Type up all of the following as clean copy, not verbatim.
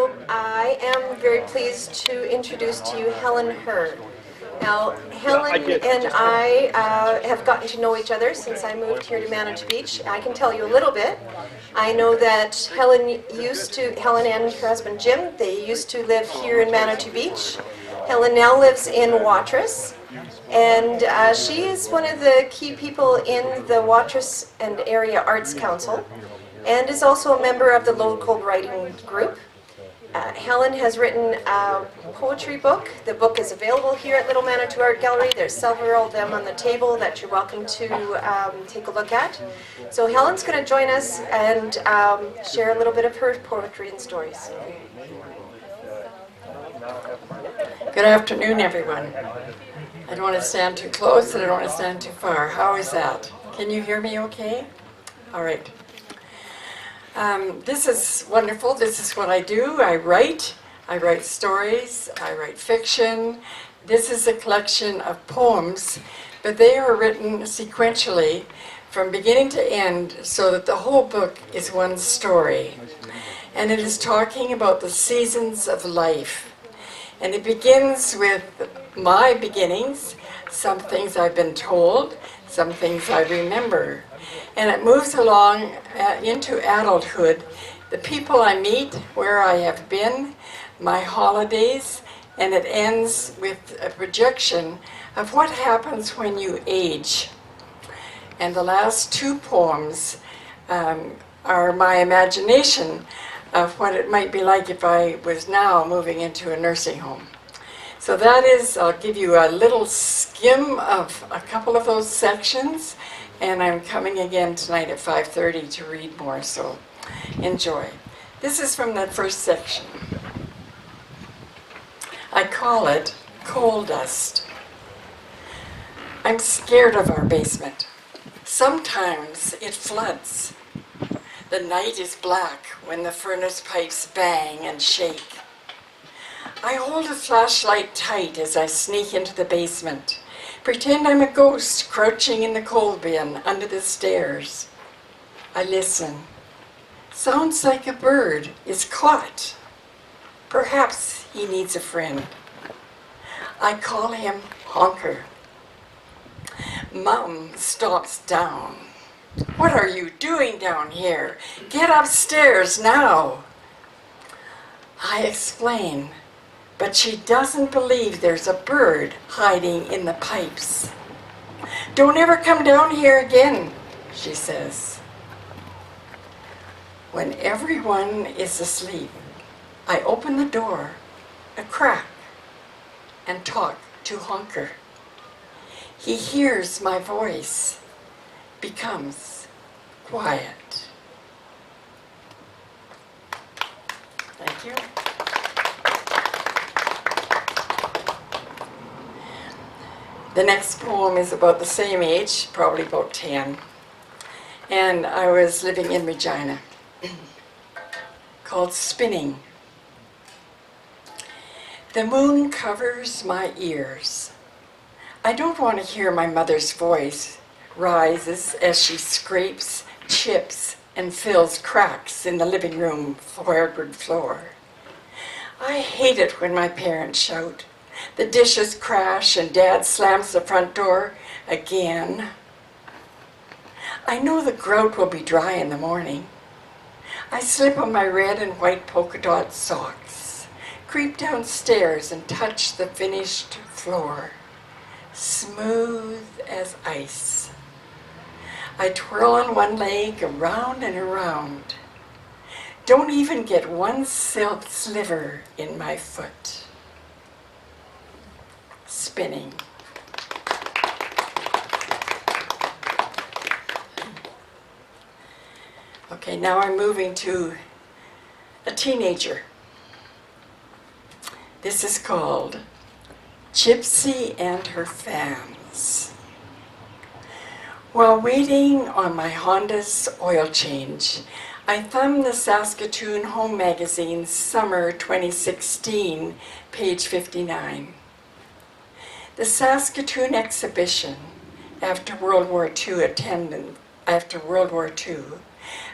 So I am very pleased to introduce to you Helen Herr. Now, Helen and I have gotten to know each other since I moved here to Manitou Beach. I can tell you a little bit. I know that Helen and her husband Jim, they used to live here in Manitou Beach. Helen now lives in Watrous, and she is one of the key people in the Watrous and Area Arts Council, and is also a member of the local writing group. Helen has written a poetry book. The book is available here at Little Manitou Art Gallery. There's several of them on the table that you're welcome to take a look at. So Helen's going to join us and share a little bit of her poetry and stories. Good afternoon, everyone. I don't want to stand too close and I don't want to stand too far. How is that? Can you hear me okay? All right. This is wonderful. This is what I do. I write stories, I write fiction. This is a collection of poems, but they are written sequentially from beginning to end so that the whole book is one story. And it is talking about the seasons of life. And it begins with my beginnings, some things I've been told, some things I remember. And it moves along into adulthood, the people I meet, where I have been, my holidays, and it ends with a projection of what happens when you age. And the last two poems are my imagination of what it might be like if I was now moving into a nursing home. So that is, I'll give you a little skim of a couple of those sections. And I'm coming again tonight at 5:30 to read more, so enjoy. This is from that first section. I call it coal dust. I'm scared of our basement. Sometimes it floods. The night is black when the furnace pipes bang and shake. I hold a flashlight tight as I sneak into the basement. Pretend I'm a ghost crouching in the coal bin under the stairs. I listen. Sounds like a bird is caught. Perhaps he needs a friend. I call him Honker. Mom stops down. What are you doing down here? Get upstairs now. I explain. But she doesn't believe there's a bird hiding in the pipes. Don't ever come down here again, she says. When everyone is asleep, I open the door a crack and talk to Honker. He hears my voice, becomes quiet. Thank you. The next poem is about the same age, probably about 10. And I was living in Regina, called Spinning. The moon covers my ears. I don't want to hear my mother's voice rises as she scrapes, chips, and fills cracks in the living room hardwood floor. I hate it when my parents shout. The dishes crash and Dad slams the front door again. I know the grout will be dry in the morning. I slip on my red and white polka dot socks, creep downstairs and touch the finished floor, smooth as ice. I twirl on one leg around and around. Don't even get one silk sliver in my foot. Spinning. Okay, now I'm moving to a teenager. This is called Gypsy and Her Fans. While waiting on my Honda's oil change, I thumbed the Saskatoon Home Magazine's Summer 2016, page 59. The Saskatoon exhibition after World War II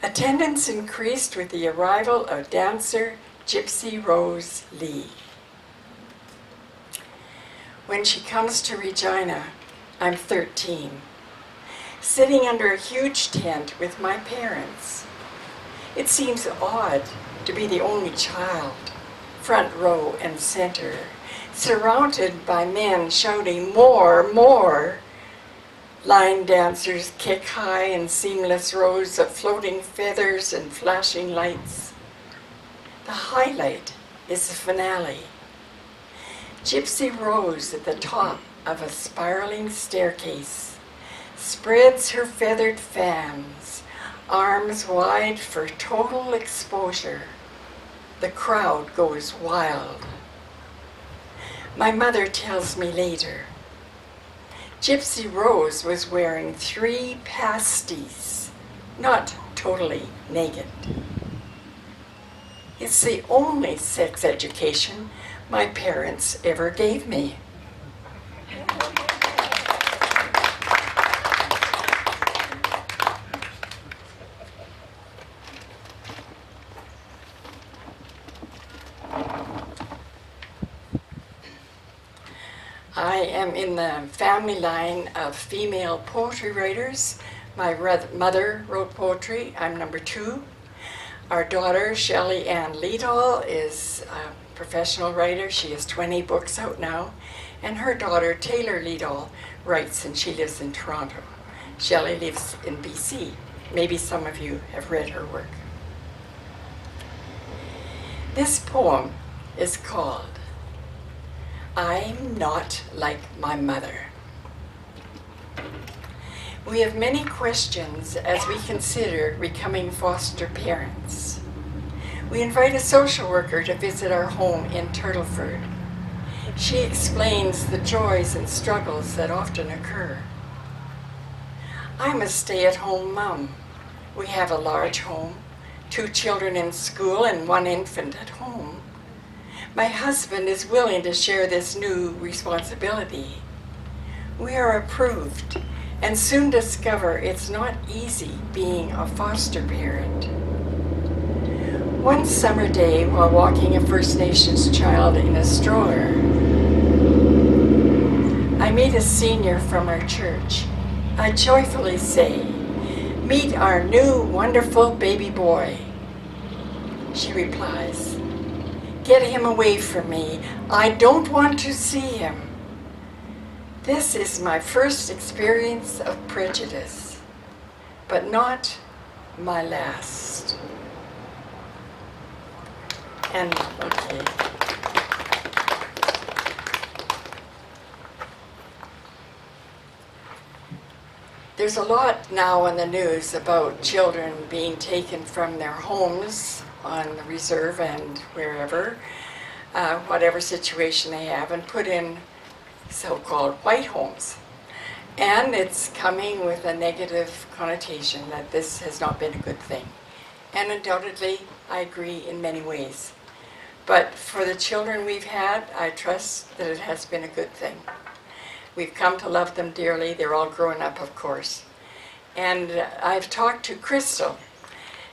attendance increased with the arrival of dancer Gypsy Rose Lee. When she comes to Regina, I'm 13, sitting under a huge tent with my parents. It seems odd to be the only child, front row and center, surrounded by men shouting, "More, more!" Line dancers kick high in seamless rows of floating feathers and flashing lights. The highlight is the finale. Gypsy Rose at the top of a spiraling staircase spreads her feathered fans, arms wide for total exposure. The crowd goes wild. My mother tells me later, Gypsy Rose was wearing 3 pasties, not totally naked. It's the only sex education my parents ever gave me. I am in the family line of female poetry writers. My mother wrote poetry. I'm number 2. Our daughter, Shelley Ann Liedall, is a professional writer. She has 20 books out now. And her daughter, Taylor Liedall, writes, and she lives in Toronto. Shelley lives in BC. Maybe some of you have read her work. This poem is called I'm Not Like My Mother. We have many questions as we consider becoming foster parents. We invite a social worker to visit our home in Turtleford. She explains the joys and struggles that often occur. I'm a stay-at-home mom. We have a large home, 2 children in school and 1 infant at home. My husband is willing to share this new responsibility. We are approved and soon discover it's not easy being a foster parent. One summer day, while walking a First Nations child in a stroller, I meet a senior from our church. I joyfully say, "Meet our new wonderful baby boy." She replies, "Get him away from me. I don't want to see him." This is my first experience of prejudice, but not my last. And, okay. There's a lot now in the news about children being taken from their homes on the reserve and wherever, whatever situation they have, and put in so-called white homes. And it's coming with a negative connotation that this has not been a good thing. And undoubtedly, I agree in many ways. But for the children we've had, I trust that it has been a good thing. We've come to love them dearly. They're all grown up, of course. And I've talked to Crystal,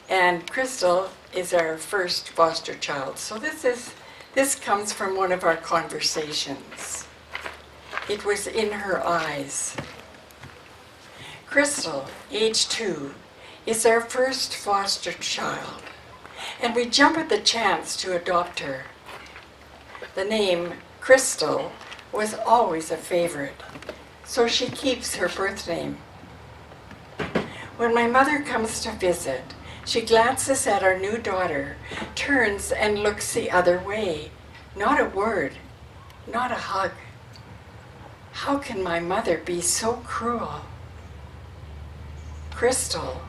and Crystal is our first foster child. So this comes from one of our conversations. It was in her eyes. Crystal, age 2, is our first foster child, and we jump at the chance to adopt her. The name Crystal was always a favorite, so she keeps her birth name. When my mother comes to visit, she glances at our new daughter, turns and looks the other way. Not a word, not a hug. How can my mother be so cruel? Crystal,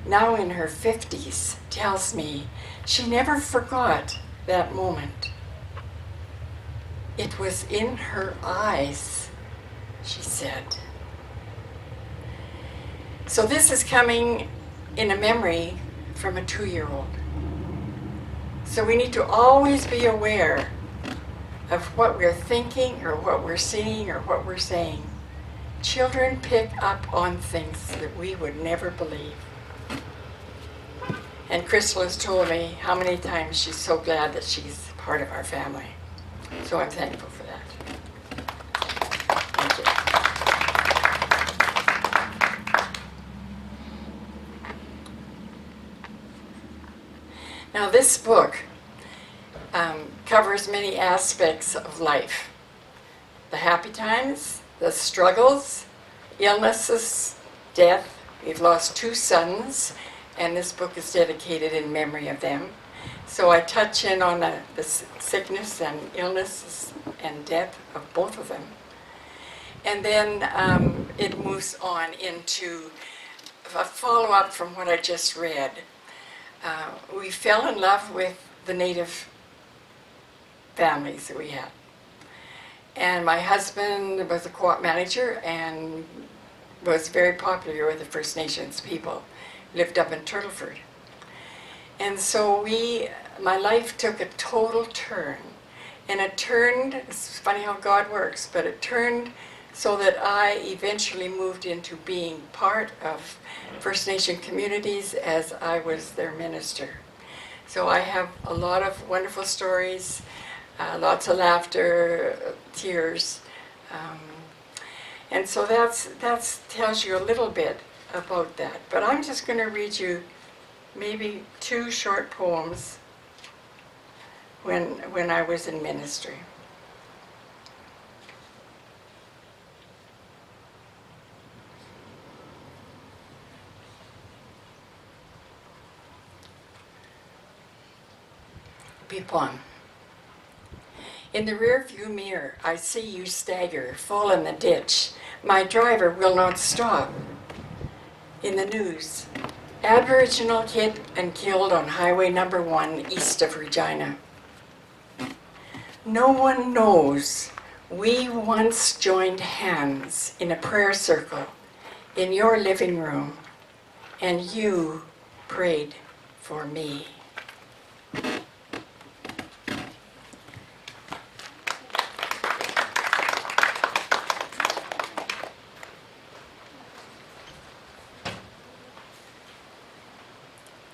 now in her 50s, tells me she never forgot that moment. It was in her eyes, she said. So this is coming in a memory from a 2-year-old. So we need to always be aware of what we're thinking or what we're seeing or what we're saying. Children pick up on things that we would never believe. And Crystal has told me how many times she's so glad that she's part of our family. So I'm thankful for that. Thank you. Now this book covers many aspects of life. The happy times, the struggles, illnesses, death. We've lost 2 sons, and this book is dedicated in memory of them. So I touch in on the sickness and illnesses and death of both of them. And then it moves on into a follow-up from what I just read. We fell in love with the native families that we had. And my husband was a co-op manager and was very popular with the First Nations people. Lived up in Turtleford. And so my life took a total turn. And it turned, it's funny how God works, but it turned so that I eventually moved into being part of First Nation communities as I was their minister. So I have a lot of wonderful stories, lots of laughter, tears. And so that tells you a little bit about that. But I'm just going to read you maybe 2 short poems when I was in ministry. P1. In the rearview mirror, I see you stagger, fall in the ditch. My driver will not stop. In the news, Aboriginal hit and killed on Highway number 1 east of Regina. No one knows we once joined hands in a prayer circle in your living room, and you prayed for me.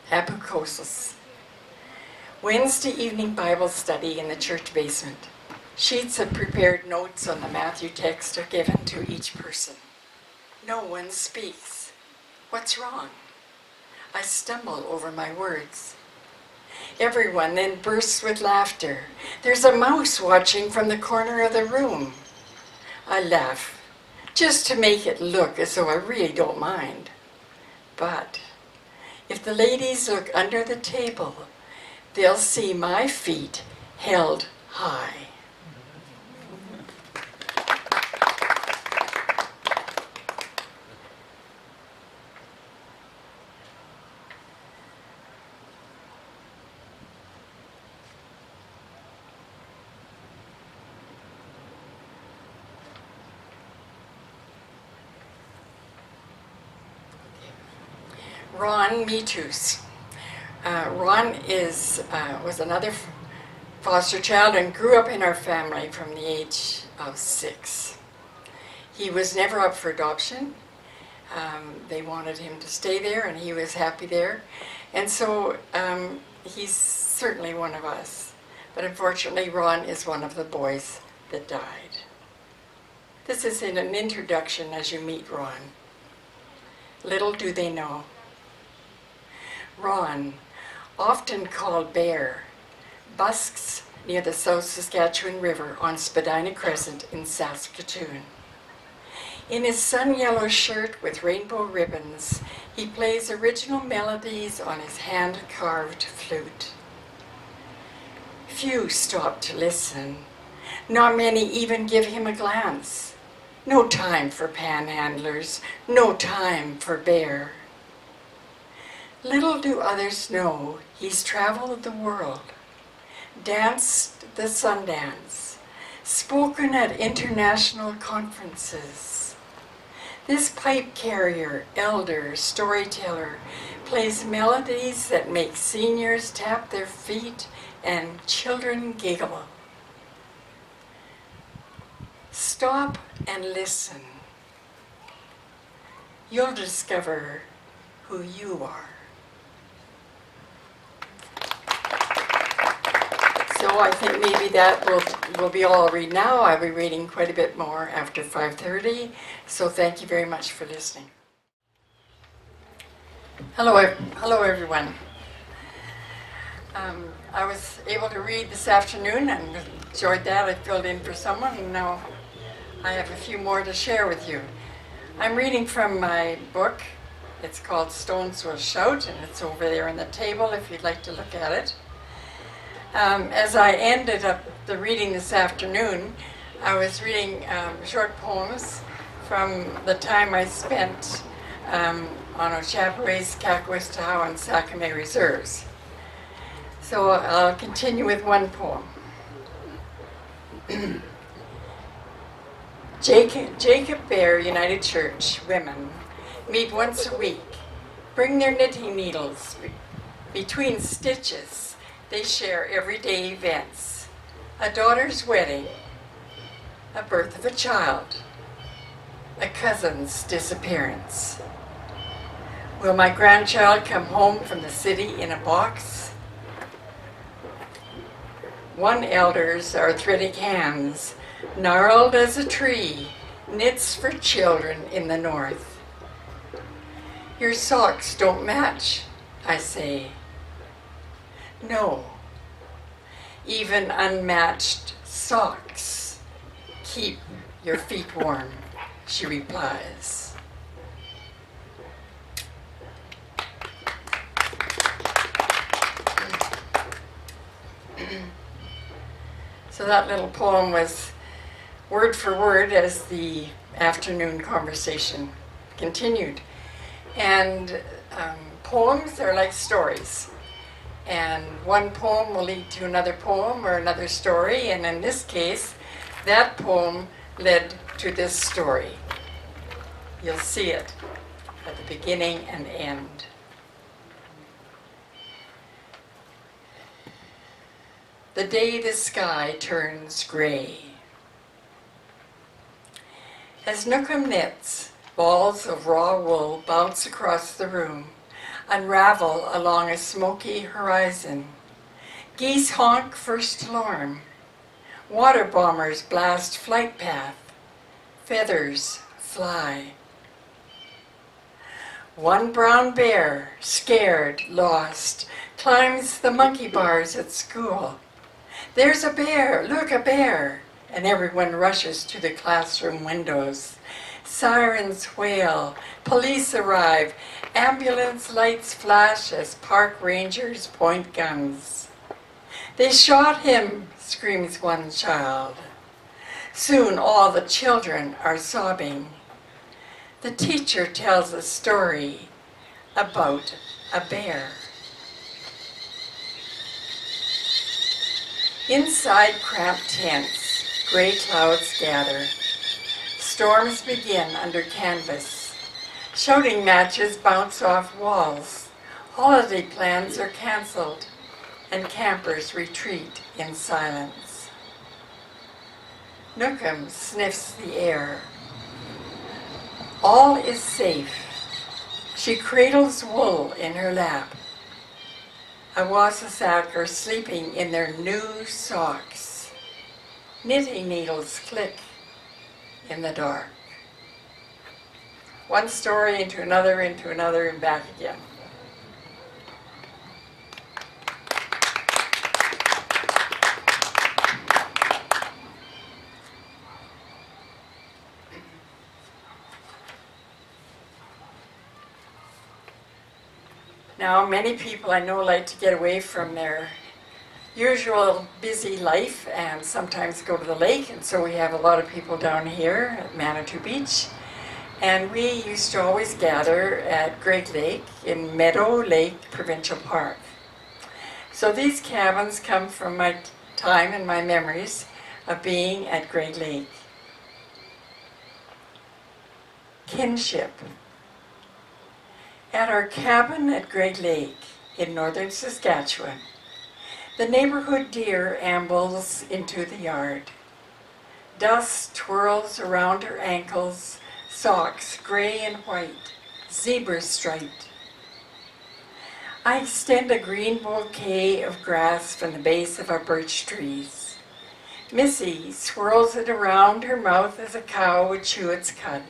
Apocosis. Wednesday evening Bible study in the church basement. Sheets of prepared notes on the Matthew text are given to each person. No one speaks. What's wrong? I stumble over my words. Everyone then bursts with laughter. There's a mouse watching from the corner of the room. I laugh, just to make it look as though I really don't mind. But if the ladies look under the table, they'll see my feet held high. Ron Manitou. Ron was another foster child and grew up in our family from the age of 6. He was never up for adoption. They wanted him to stay there, and he was happy there. And so he's certainly one of us. But unfortunately, Ron is one of the boys that died. This is in an introduction as you meet Ron. Little do they know. Ron, often called Bear, busks near the South Saskatchewan River on Spadina Crescent in Saskatoon. In his sun-yellow shirt with rainbow ribbons, he plays original melodies on his hand-carved flute. Few stop to listen. Not many even give him a glance. No time for panhandlers, no time for Bear. Little do others know he's traveled the world, danced the Sundance, spoken at international conferences. This pipe carrier, elder, storyteller, plays melodies that make seniors tap their feet and children giggle. Stop and listen. You'll discover who you are. So I think maybe that will be all I'll read now. I'll be reading quite a bit more after 5:30. So thank you very much for listening. Hello everyone. I was able to read this afternoon and enjoyed that. I filled in for someone, and now I have a few more to share with you. I'm reading from my book. It's called Stones Will Shout, and it's over there on the table if you'd like to look at it. As I ended up the reading this afternoon, I was reading short poems from the time I spent on Ochapowace, Kakawis, Tahoe, and Sakamay reserves. So I'll continue with one poem. Jacob Bear United Church women meet once a week, bring their knitting needles. Between stitches, they share everyday events. A daughter's wedding, a birth of a child, a cousin's disappearance. Will my grandchild come home from the city in a box? One elder's arthritic hands, gnarled as a tree, knits for children in the north. Your socks don't match, I say. No, even unmatched socks keep your feet warm, she replies. So that little poem was word for word as the afternoon conversation continued. And poems are like stories. And one poem will lead to another poem or another story. And in this case, that poem led to this story. You'll see it at the beginning and end. The day the sky turns gray. As Nookum knits, balls of raw wool bounce across the room, unravel along a smoky horizon. Geese honk first alarm. Water bombers blast flight path. Feathers fly. One brown bear, scared, lost, climbs the monkey bars at school. There's a bear, look, a bear! And everyone rushes to the classroom windows. Sirens wail, police arrive, ambulance lights flash as park rangers point guns. They shot him, screams one child. Soon all the children are sobbing. The teacher tells a story about a bear. Inside cramped tents, gray clouds gather. Storms begin under canvas. Shouting matches bounce off walls. Holiday plans are canceled, and campers retreat in silence. Nookum sniffs the air. All is safe. She cradles wool in her lap. Awasasak are sleeping in their new socks. Knitting needles click in the dark. One story into another, and back again. Now, many people I know like to get away from their usual busy life and sometimes go to the lake, and so we have a lot of people down here at Manitou Beach. And we used to always gather at Great Lake in Meadow Lake Provincial Park. So these cabins come from my time and my memories of being at Great Lake. Kinship. At our cabin at Great Lake in northern Saskatchewan, the neighborhood deer ambles into the yard. Dust twirls around her ankles, socks gray and white, zebra striped. I extend a green bouquet of grass from the base of our birch trees. Missy swirls it around her mouth as a cow would chew its cud.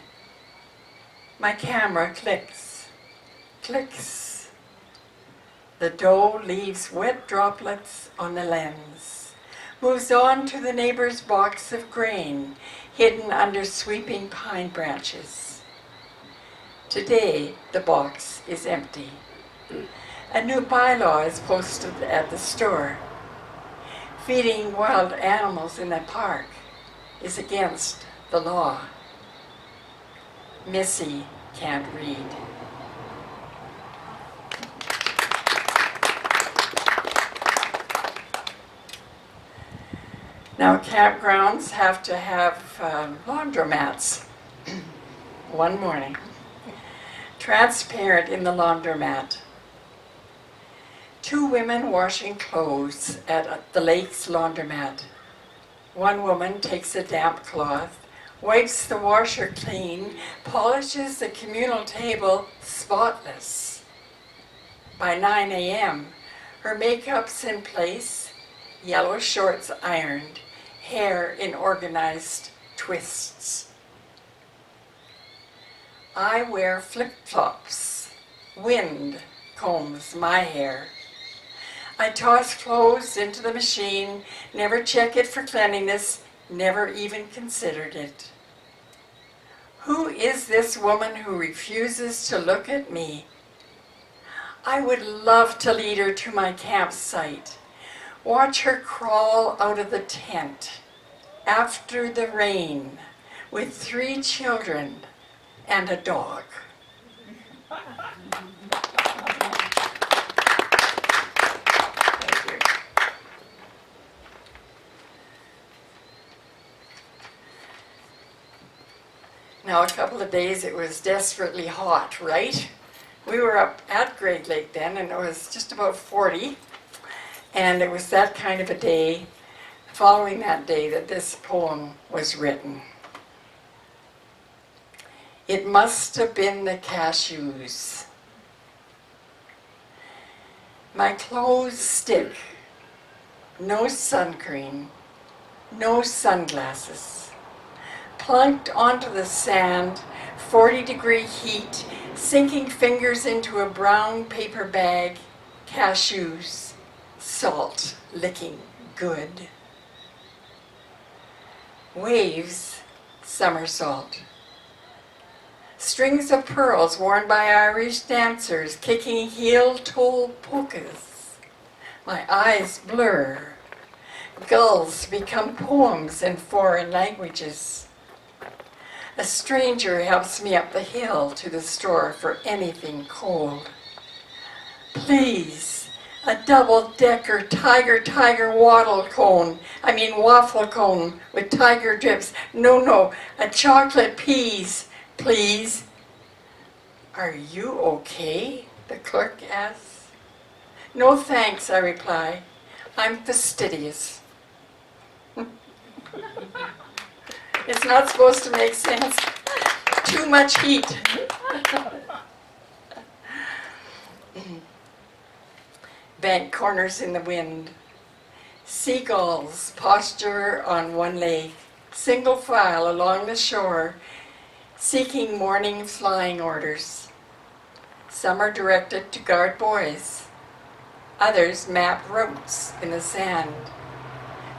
My camera clicks, clicks. The doe leaves wet droplets on the lens, moves on to the neighbor's box of grain, hidden under sweeping pine branches. Today, the box is empty. A new bylaw is posted at the store. Feeding wild animals in the park is against the law. Missy can't read. Now, campgrounds have to have laundromats. One morning, transparent in the laundromat. Two women washing clothes at the lake's laundromat. One woman takes a damp cloth, wipes the washer clean, polishes the communal table spotless. By 9 a.m., her makeup's in place, yellow shorts ironed, hair in organized twists. I wear flip-flops. Wind combs my hair. I toss clothes into the machine, never check it for cleanliness, never even considered it. Who is this woman who refuses to look at me? I would love to lead her to my campsite, watch her crawl out of the tent after the rain with 3 children and a dog. Now, a couple of days it was desperately hot, right? We were up at Great Lake then, and it was just about 40. And it was that kind of a day, following that day, that this poem was written. It must have been the cashews. My clothes stick. No sun cream. No sunglasses. Plunked onto the sand, 40-degree heat, sinking fingers into a brown paper bag, cashews, salt licking good. Waves, somersault. Strings of pearls worn by Irish dancers, kicking heel-toe polkas. My eyes blur. Gulls become poems in foreign languages. A stranger helps me up the hill to the store for anything cold. Please, a double-decker tiger waffle cone with tiger drips. No, a chocolate peas, please. Are you okay? The clerk asks. No thanks, I reply. I'm fastidious. It's not supposed to make sense. Too much heat. Bank corners in the wind. Seagulls posture on one leg, single file along the shore, seeking morning flying orders. Some are directed to guard boys. Others map routes in the sand.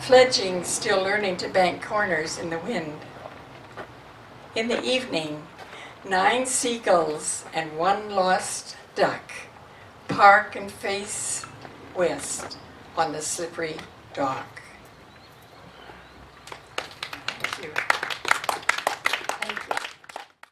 Fledgling still learning to bank corners in the wind. In the evening, 9 seagulls and 1 lost duck park and face west on the slippery dock.